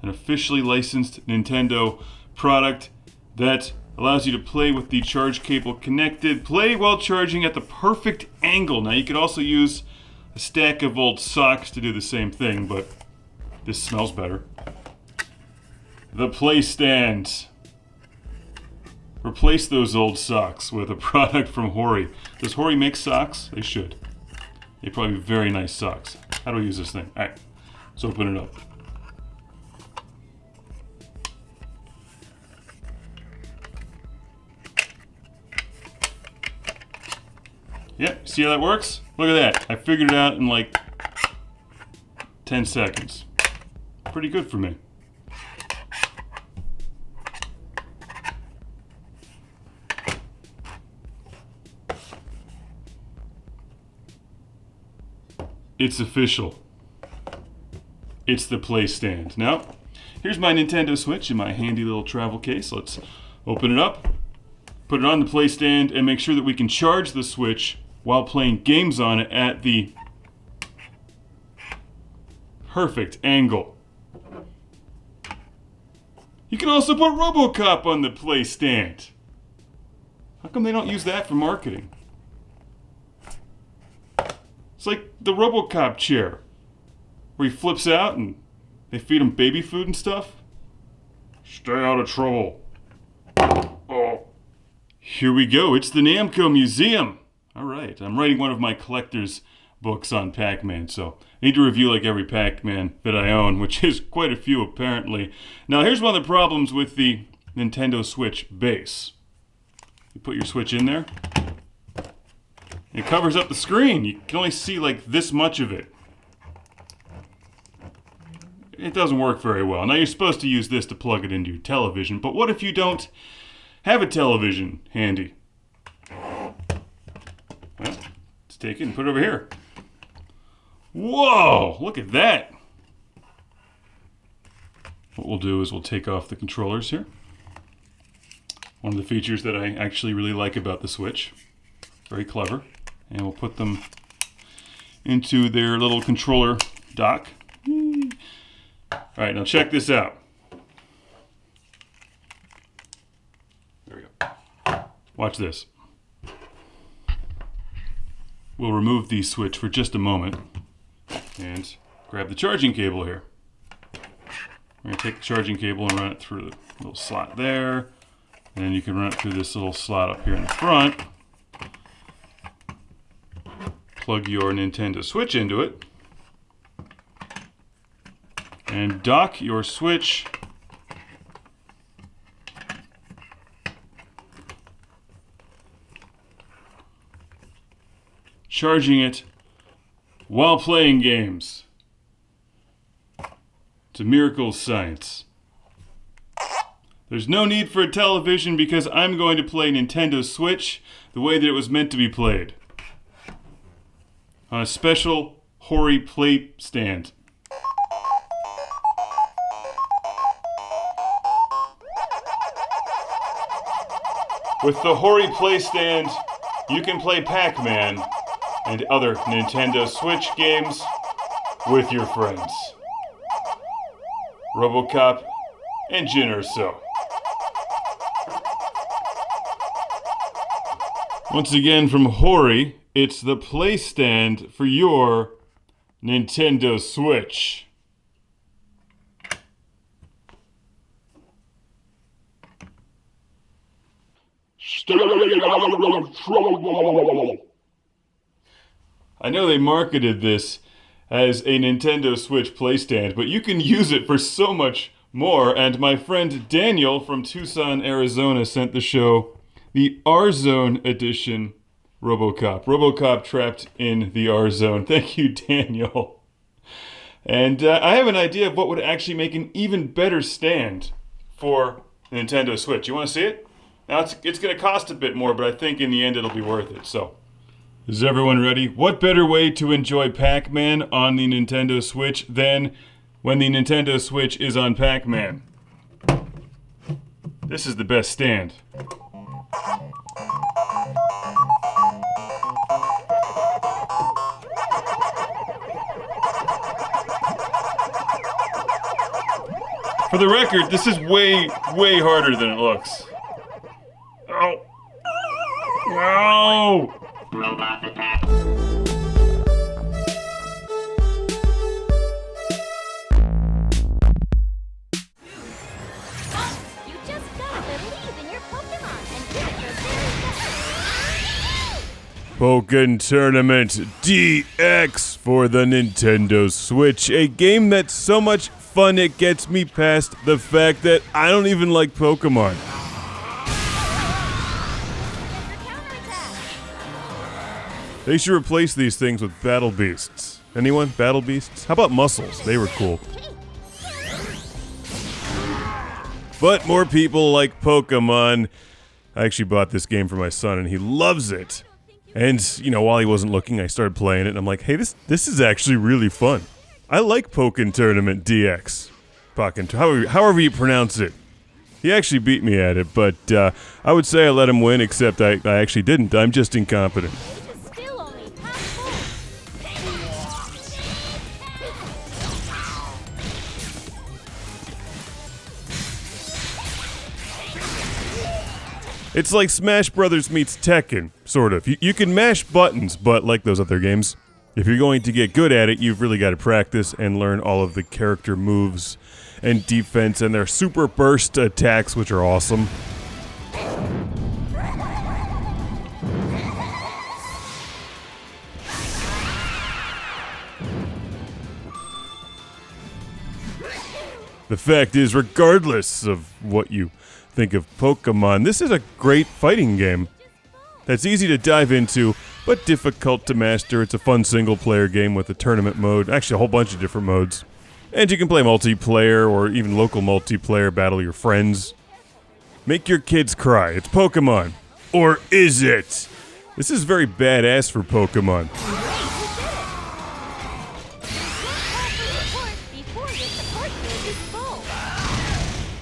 [SPEAKER 1] An officially licensed Nintendo product that allows you to play with the charge cable connected, play while charging at the perfect angle. Now you could also use a stack of old socks to do the same thing, but this smells better. The Playstand. Replace those old socks with a product from Hori. Does Hori make socks? They should. They probably have very nice socks. How do I use this thing? Alright, let's open it up. Yep, see how that works? Look at that. I figured it out in like 10 seconds. Pretty good for me. It's official. It's the Playstand. Now, here's my Nintendo Switch in my handy little travel case. Let's open it up, put it on the Playstand, and make sure that we can charge the Switch while playing games on it at the perfect angle. You can also put RoboCop on the Playstand. How come they don't use that for marketing? It's like the RoboCop chair, where he flips out and they feed him baby food and stuff. Stay out of trouble. Oh. Here we go. It's the Namco Museum. All right. I'm writing one of my collector's books on Pac-Man, so I need to review like every Pac-Man that I own, which is quite a few apparently. Now, here's one of the problems with the Nintendo Switch base. You put your Switch in there. It covers up the screen. You can only see like this much of it. It doesn't work very well. Now, you're supposed to use this to plug it into your television, but what if you don't have a television handy? Well, let's take it and put it over here. Whoa, look at that. What we'll do is we'll take off the controllers here. One of the features that I actually really like about the Switch. Very clever. And we'll put them into their little controller dock. Alright, now check this out. There we go. Watch this. We'll remove the Switch for just a moment and grab the charging cable here. We're going to take the charging cable and run it through the little slot there. And then you can run it through this little slot up here in the front. Plug your Nintendo Switch into it. And dock your Switch charging it while playing games. It's a miracle of science. There's no need for a television because I'm going to play Nintendo Switch the way that it was meant to be played. On a special Hori Playstand. With the Hori Playstand, you can play Pac-Man and other Nintendo Switch games with your friends. RoboCop and Jin or so. Once again from Hori, it's the Playstand for your Nintendo Switch. Stay out of trouble. I know they marketed this as a Nintendo Switch Playstand, but you can use it for so much more, and my friend Daniel from Tucson, Arizona sent the show the R-Zone edition RoboCop. RoboCop trapped in the R-Zone. Thank you, Daniel. And I have an idea of what would actually make an even better stand for Nintendo Switch. You want to see it? Now, it's going to cost a bit more, but I think in the end it'll be worth it. So, is everyone ready? What better way to enjoy Pac-Man on the Nintendo Switch than when the Nintendo Switch is on Pac-Man? This is the best stand. For the record, this is way, way harder than it looks. Oh. No!
[SPEAKER 3] Robot attack.
[SPEAKER 4] You just gotta believe in your Pokemon and give it your very best.
[SPEAKER 1] Pokken Tournament DX for the Nintendo Switch, a game that's so much fun it gets me past the fact that I don't even like Pokemon. They should replace these things with Battle Beasts. Anyone? Battle Beasts? How about Muscles? They were cool. But more people like Pokemon. I actually bought this game for my son and he loves it. And, you know, while he wasn't looking, I started playing it and I'm like, hey, this is actually really fun. I like Pokken Tournament DX. However you pronounce it. He actually beat me at it, but I would say I let him win, except I actually didn't. I'm just incompetent.
[SPEAKER 4] Still only half full.
[SPEAKER 1] It's like Smash Brothers meets Tekken, sort of. You can mash buttons, but like those other games, if you're going to get good at it, you've really got to practice and learn all of the character moves and defense and their super burst attacks, which are awesome. The fact is, regardless of what you think of Pokemon, this is a great fighting game that's easy to dive into, but difficult to master. It's a fun single-player game with a tournament mode, actually a whole bunch of different modes. And you can play multiplayer or even local multiplayer, battle your friends. Make your kids cry. It's Pokemon. Or is it? This is very badass for Pokemon.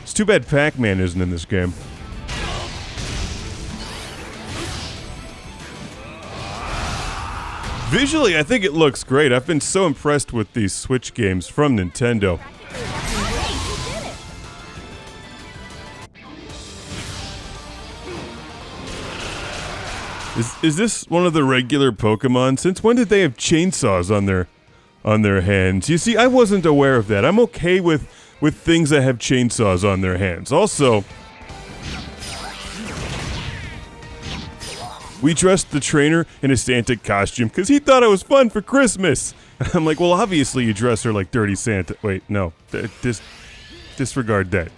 [SPEAKER 1] It's too bad Pac-Man isn't in this game. Visually, I think it looks great. I've been so impressed with these Switch games from Nintendo. Is this one of the regular Pokemon? Since when did they have chainsaws on their hands? You see, I wasn't aware of that. I'm okay with things that have chainsaws on their hands. Also, we dressed the trainer in a Santa costume because he thought it was fun for Christmas. I'm like, well, obviously you dress her like Dirty Santa. Wait, no. Disregard that.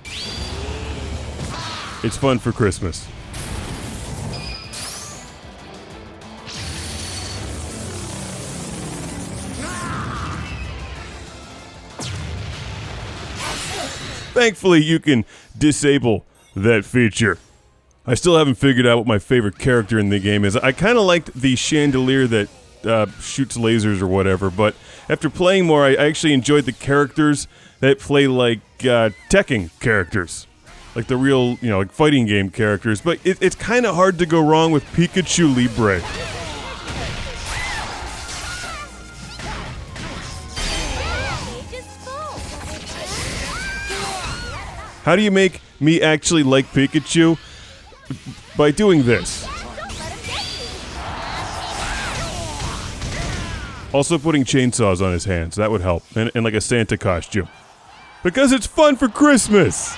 [SPEAKER 1] It's fun for Christmas. Thankfully, you can disable that feature. I still haven't figured out what my favorite character in the game is. I kind of liked the chandelier that shoots lasers or whatever, but after playing more, I actually enjoyed the characters that play like Tekken characters. Like the real, like fighting game characters. But it's kind of hard to go wrong with Pikachu Libre. How do you make me actually like Pikachu? By doing this. Also putting chainsaws on his hands. That would help. And like a Santa costume. Because it's fun for Christmas!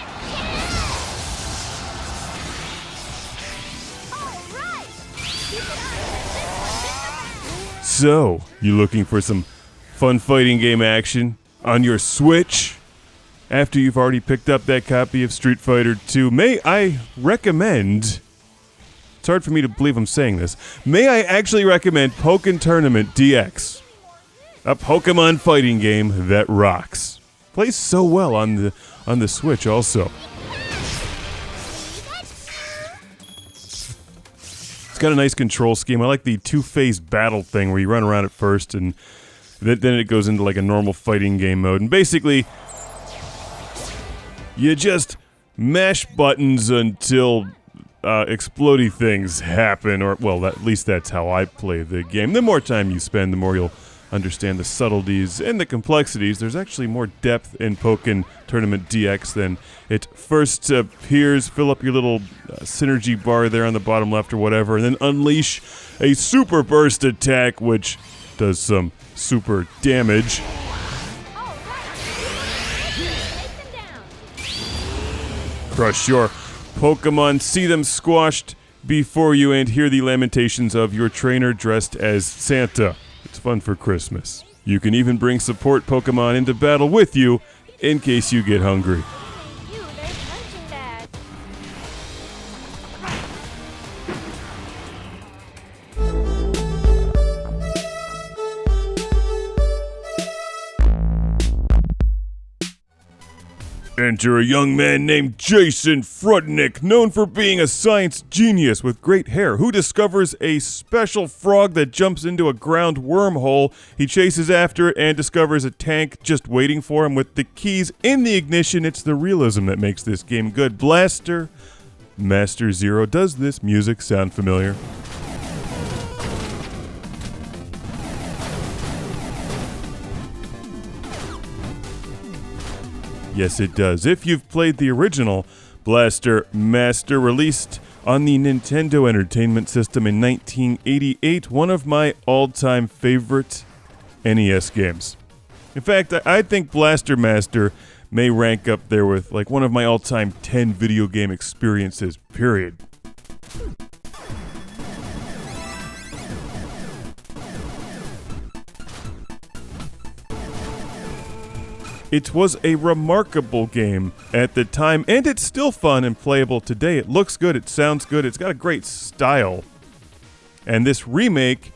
[SPEAKER 1] So, you looking for some fun fighting game action on your Switch? After you've already picked up that copy of Street Fighter 2, may I recommend... It's hard for me to believe I'm saying this. May I actually recommend Pokken Tournament DX? A Pokemon fighting game that rocks. Plays so well on the Switch also. It's got a nice control scheme. I like the two-phase battle thing where you run around at first and then it goes into like a normal fighting game mode. And basically... you just mash buttons until explodey things happen, or, well, at least that's how I play the game. The more time you spend, the more you'll understand the subtleties and the complexities. There's actually more depth in Pokken Tournament DX than it first appears. Fill up your little synergy bar there on the bottom left or whatever, and then unleash a super burst attack, which does some super damage. Crush your Pokemon, see them squashed before you, and hear the lamentations of your trainer dressed as Santa. It's fun for Christmas. You can even bring support Pokemon into battle with you in case you get hungry. Enter a young man named Jason Frudnick, known for being a science genius with great hair, who discovers a special frog that jumps into a ground wormhole. He chases after it and discovers a tank just waiting for him with the keys in the ignition. It's the realism that makes this game good. Blaster Master Zero. Does this music sound familiar? Yes, it does. If you've played the original Blaster Master, released on the Nintendo Entertainment System in 1988, one of my all-time favorite NES games. In fact, I think Blaster Master may rank up there with like one of my all-time 10 video game experiences, period. It was a remarkable game at the time, and it's still fun and playable today. It looks good, it sounds good, it's got a great style. And this remake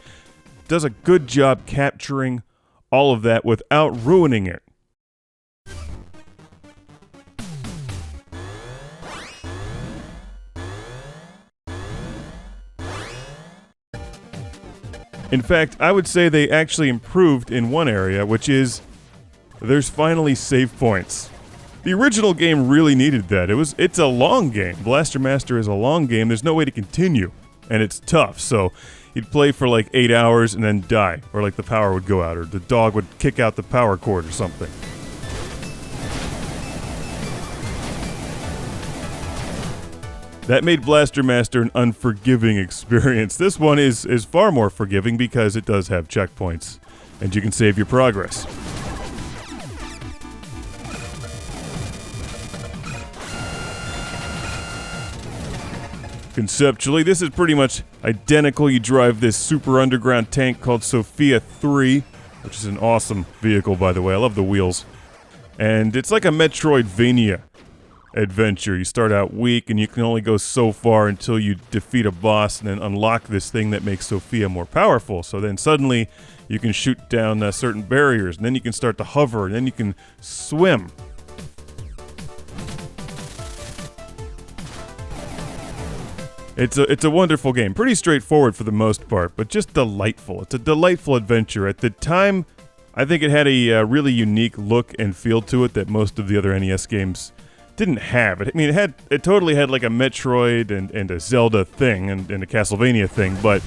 [SPEAKER 1] does a good job capturing all of that without ruining it. In fact, I would say they actually improved in one area, which is there's finally save points. The original game really needed that. It's a long game. Blaster Master is a long game. There's no way to continue, and it's tough. So you'd play for like 8 hours and then die, or like the power would go out, or the dog would kick out the power cord or something. That made Blaster Master an unforgiving experience. This one is far more forgiving because it does have checkpoints, and you can save your progress. Conceptually, this is pretty much identical. You drive this super underground tank called Sophia 3, which is an awesome vehicle, by the way. I love the wheels. And it's like a Metroidvania adventure. You start out weak, and you can only go so far until you defeat a boss and then unlock this thing that makes Sophia more powerful. So then suddenly you can shoot down certain barriers, and then you can start to hover, and then you can swim. It's a wonderful game. Pretty straightforward for the most part, but just delightful. It's a delightful adventure. At the time, I think it had a really unique look and feel to it that most of the other NES games didn't have. I mean, it totally had like a Metroid and a Zelda thing and a Castlevania thing, but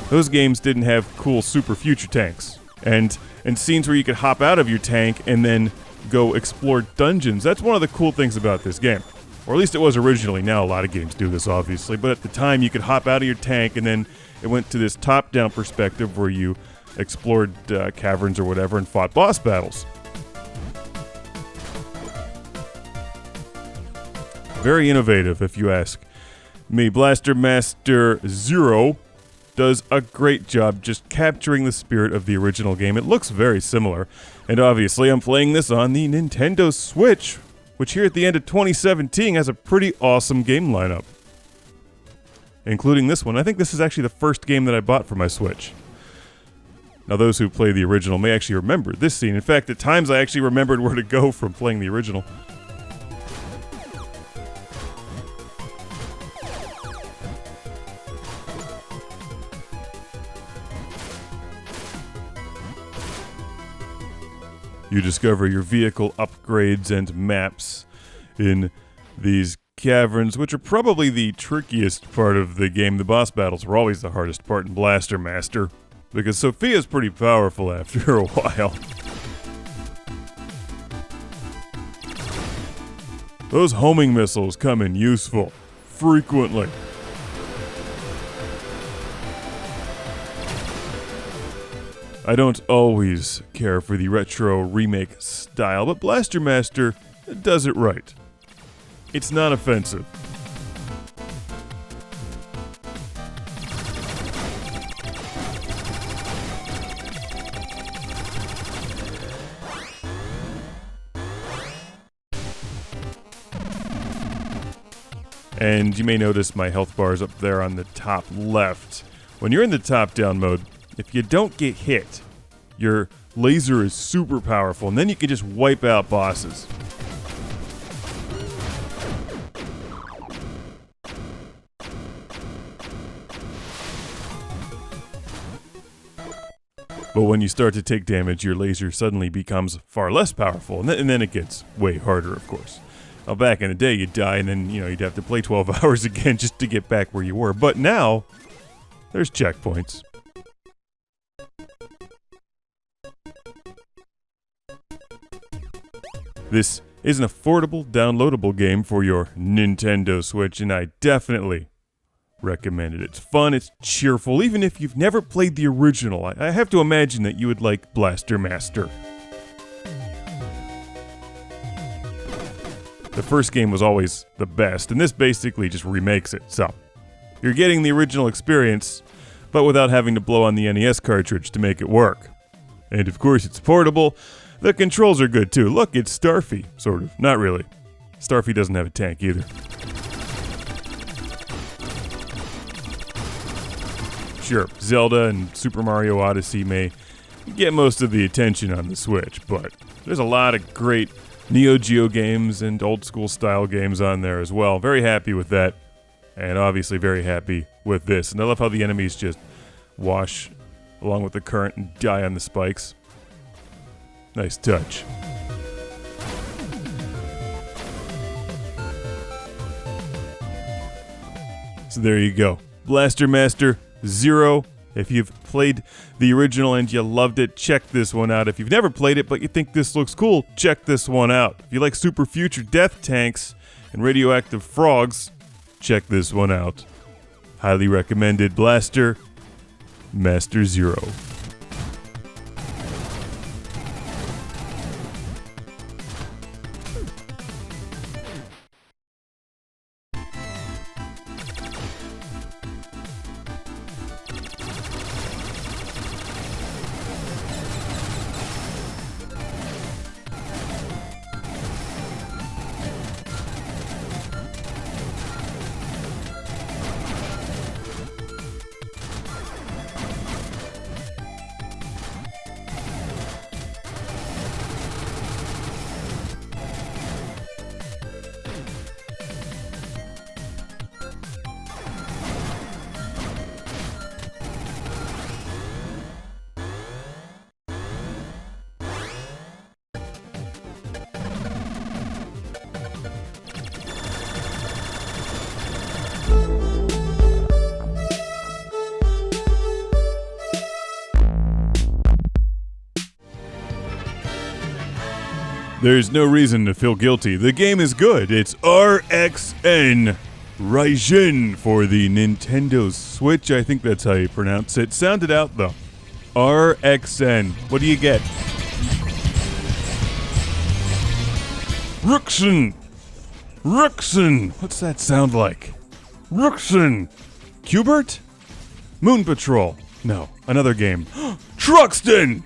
[SPEAKER 1] those games didn't have cool super future tanks and scenes where you could hop out of your tank and then go explore dungeons. That's one of the cool things about this game. Or at least it was originally. Now a lot of games do this, obviously. But at the time, you could hop out of your tank, and then it went to this top-down perspective where you explored caverns or whatever and fought boss battles. Very innovative, if you ask me. Blaster Master Zero does a great job just capturing the spirit of the original game. It looks very similar. And obviously, I'm playing this on the Nintendo Switch, which here at the end of 2017 has a pretty awesome game lineup. Including this one. I think this is actually the first game that I bought for my Switch. Now, those who play the original may actually remember this scene. In fact, at times I actually remembered where to go from playing the original. You discover your vehicle upgrades and maps in these caverns, which are probably the trickiest part of the game. The boss battles were always the hardest part in Blaster Master, because Sophia's pretty powerful after a while. Those homing missiles come in useful frequently. I don't always care for the retro remake style, but Blaster Master does it right. It's not offensive. And you may notice my health bar is up there on the top left. When you're in the top-down mode, if you don't get hit, your laser is super powerful, and then you can just wipe out bosses. But when you start to take damage, your laser suddenly becomes far less powerful, and then it gets way harder, of course. Now, back in the day, you'd die, and then, you'd have to play 12 hours again just to get back where you were. But now, there's checkpoints. This is an affordable, downloadable game for your Nintendo Switch, and I definitely recommend it. It's fun, it's cheerful, even if you've never played the original. I have to imagine that you would like Blaster Master. The first game was always the best, and this basically just remakes it, so you're getting the original experience, but without having to blow on the NES cartridge to make it work. And of course it's portable. The controls are good too. Look, it's Starfy, sort of. Not really. Starfy doesn't have a tank either. Sure, Zelda and Super Mario Odyssey may get most of the attention on the Switch, but there's a lot of great Neo Geo games and old school style games on there as well. Very happy with that. And obviously very happy with this. And I love how the enemies just wash along with the current and die on the spikes. Nice touch. So there you go. Blaster Master Zero. If you've played the original and you loved it, check this one out. If you've never played it but you think this looks cool, check this one out. If you like Super Future Death Tanks and radioactive frogs, check this one out. Highly recommended. Blaster Master Zero. There's no reason to feel guilty. The game is good. It's RXN Raijin for the Nintendo Switch. I think that's how you pronounce it. Sound it out, though. RXN. What do you get? RXN. RXN. What's that sound like? RXN. Qbert? Moon Patrol. No, another game. Truxton!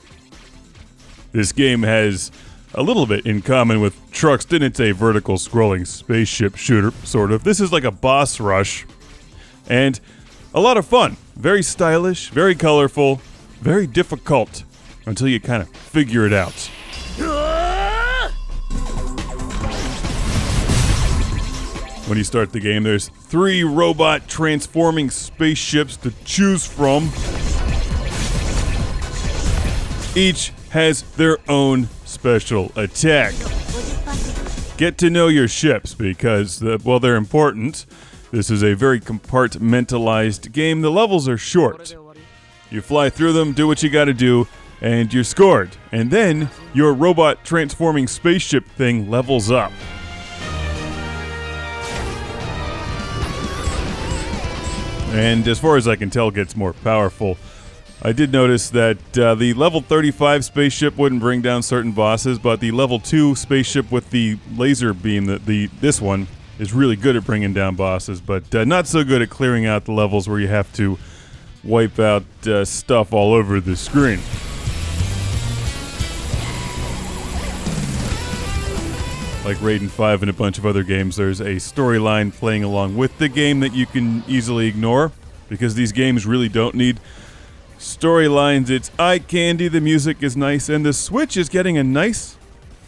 [SPEAKER 1] This game has a little bit in common with Truxton. It's a vertical scrolling spaceship shooter, sort of. This is like a boss rush. And a lot of fun. Very stylish, very colorful, very difficult until you kind of figure it out. When you start the game, there's 3 robot transforming spaceships to choose from. Each has their own special attack. Get to know your ships because, well, they're important. This is a very compartmentalized game. The levels are short. You fly through them, do what you gotta do, and you're scored. And then your robot transforming spaceship thing levels up. And as far as I can tell, gets more powerful. I did notice that the level 35 spaceship wouldn't bring down certain bosses, but the level 2 spaceship with the laser beam, this one, is really good at bringing down bosses, but not so good at clearing out the levels where you have to wipe out stuff all over the screen. Like Raiden 5 and a bunch of other games, there's a storyline playing along with the game that you can easily ignore, because these games really don't need storylines. It's eye candy, the music is nice, and the Switch is getting a nice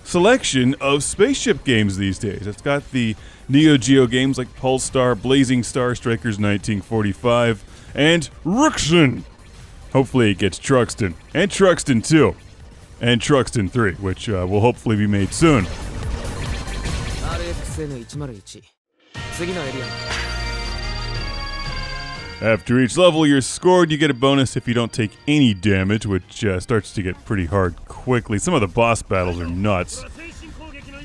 [SPEAKER 1] selection of spaceship games these days. It's got the Neo Geo games like Pulsar, Blazing Star, Strikers 1945, and RXN. Hopefully it gets Truxton, and Truxton 2, and Truxton 3, which will hopefully be made soon.
[SPEAKER 3] RXN 101. 次のエリア。
[SPEAKER 1] After each level you're scored, you get a bonus if you don't take any damage, which starts to get pretty hard quickly. Some of the boss battles are nuts.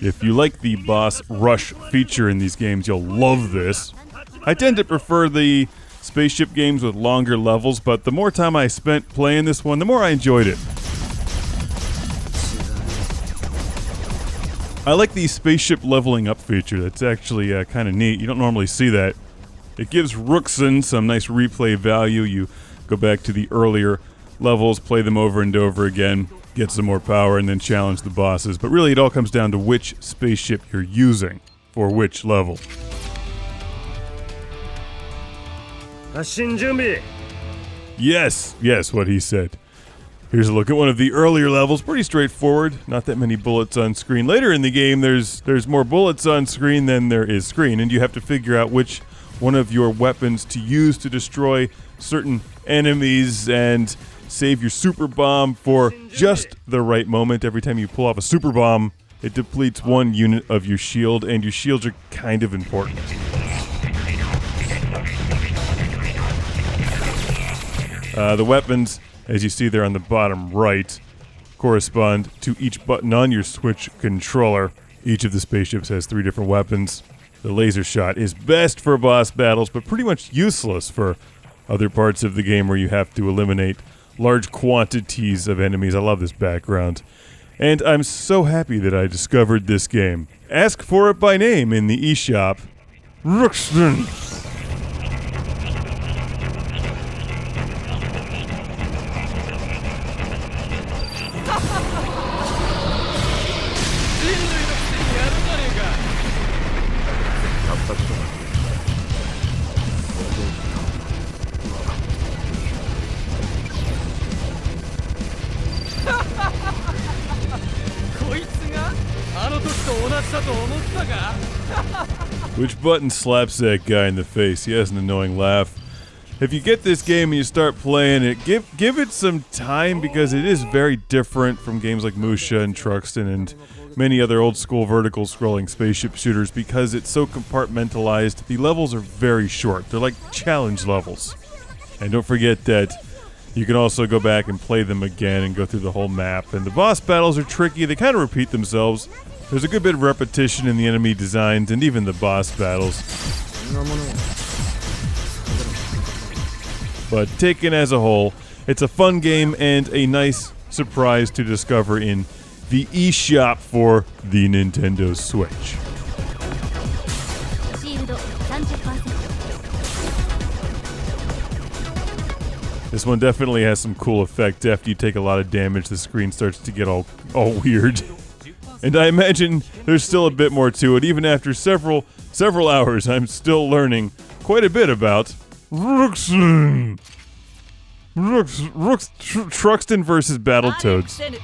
[SPEAKER 1] If you like the boss rush feature in these games, you'll love this. I tend to prefer the spaceship games with longer levels, but the more time I spent playing this one, the more I enjoyed it. I like the spaceship leveling up feature. That's actually kind of neat. You don't normally see that. It gives RXN some nice replay value. You go back to the earlier levels, play them over and over again, get some more power, and then challenge the bosses. But really, it all comes down to which spaceship you're using for which level. Yes, what he said. Here's a look at one of the earlier levels. Pretty straightforward. Not that many bullets on screen. Later in the game, there's more bullets on screen than there is screen, and you have to figure out which one of your weapons to use to destroy certain enemies and save your super bomb for just the right moment. Every time you pull off a super bomb, it depletes one unit of your shield, and your shields are kind of important. The weapons, as you see there on the bottom right, correspond to each button on your Switch controller. Each of the spaceships has 3 different weapons. The laser shot is best for boss battles, but pretty much useless for other parts of the game where you have to eliminate large quantities of enemies. I love this background. And I'm so happy that I discovered this game. Ask for it by name in the eShop. RXN. Which button slaps that guy in the face? He has an annoying laugh. If you get this game and you start playing it, give it some time, because it is very different from games like Musha and Truxton and many other old school vertical scrolling spaceship shooters, because it's so compartmentalized. The levels are very short. They're like challenge levels. And don't forget that you can also go back and play them again and go through the whole map. And the boss battles are tricky. They kind of repeat themselves. There's a good bit of repetition in the enemy designs and even the boss battles. But taken as a whole, it's a fun game and a nice surprise to discover in the eShop for the Nintendo Switch. This one definitely has some cool effect. After you take a lot of damage, the screen starts to get all weird. And I imagine there's still a bit more to it. Even after several hours, I'm still learning quite a bit about RXN. Truxton versus Battletoads.